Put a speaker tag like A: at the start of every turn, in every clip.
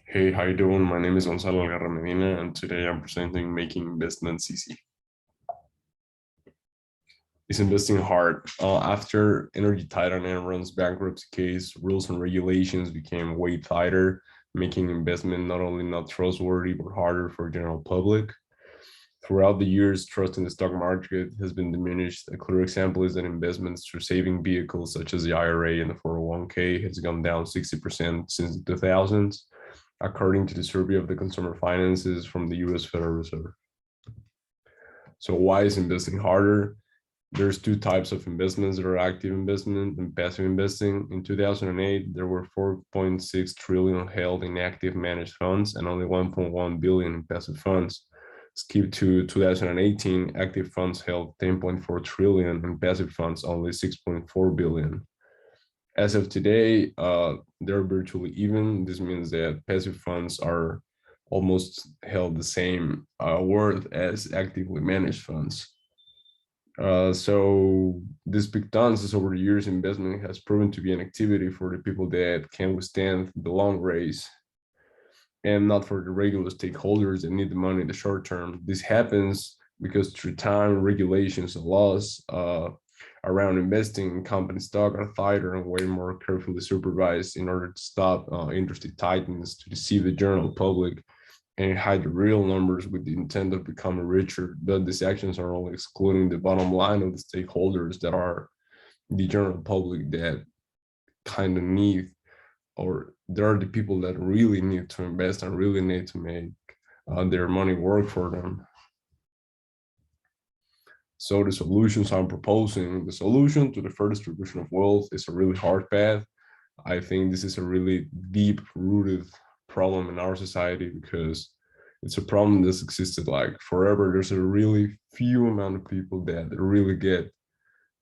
A: Hey, how you doing? My name is Gonzalo Algarra, and today I'm presenting Making Investments Easy. Is investing hard? After Energy Titan and Enron's bankruptcy case, rules and regulations became way tighter, making investment not only not trustworthy, but harder for general public. Throughout the years, trust in the stock market has been diminished. A clear example is that investments through saving vehicles such as the IRA and the 401k has gone down 60% since the 2000s, according to the survey of the consumer finances from the US Federal Reserve. So why is investing harder? There's two types of investments that are active investment and passive investing. In 2008, there were 4.6 trillion held in active managed funds and only 1.1 billion in passive funds. Skip to 2018, active funds held 10.4 trillion and passive funds only 6.4 billion. As of today, they're virtually even. This means that passive funds are almost held the same worth as actively managed funds. So this big dances over the years, investment has proven to be an activity for the people that can withstand the long race and not for the regular stakeholders that need the money in the short term. This happens because through time, regulations and laws around investing in company stock are tighter and way more carefully supervised in order to stop industry titans to deceive the general public and hide the real numbers with the intent of becoming richer. But these actions are only excluding the bottom line of the stakeholders that are the general public that kind of need, or there are the people that really need to invest and really need to make their money work for them. So the solutions I'm proposing, the solution to the fair distribution of wealth is a really hard path. I think this is a really deep rooted problem in our society because it's a problem that's existed like forever. There's a really few amount of people that really get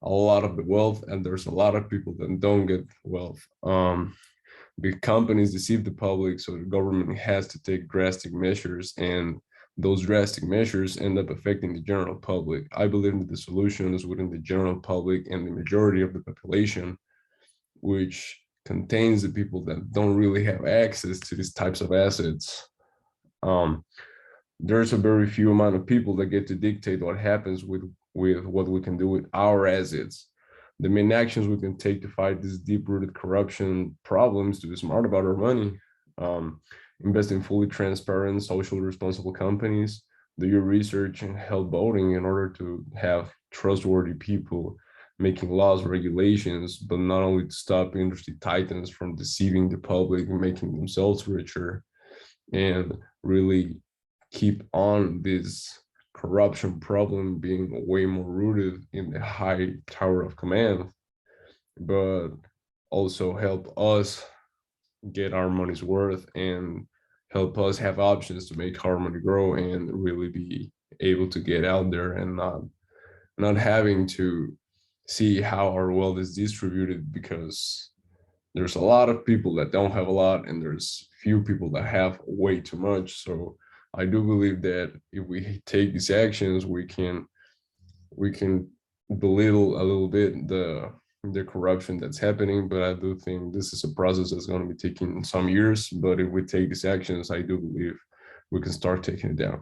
A: a lot of the wealth, and there's a lot of people that don't get wealth. Big companies deceive the public, so the government has to take drastic measures, and those drastic measures end up affecting the general public. I believe that the solution is within the general public and the majority of the population, which contains the people that don't really have access to these types of assets. There's a very few amount of people that get to dictate what happens with what we can do with our assets. The main actions we can take to fight these deep-rooted corruption problems to be smart about our money. Invest in fully transparent, socially responsible companies, do your research and help voting in order to have trustworthy people making laws, regulations, but not only to stop industry titans from deceiving the public and making themselves richer, and really keep on this corruption problem being way more rooted in the high tower of command, but also help us get our money's worth and help us have options to make our money grow and really be able to get out there and not having to see how our wealth is distributed, because there's a lot of people that don't have a lot and there's few people that have way too much. So I do believe that if we take these actions, we can belittle a little bit the corruption that's happening. But I do think this is a process that's going to be taking some years. But if we take these actions, I do believe we can start taking it down.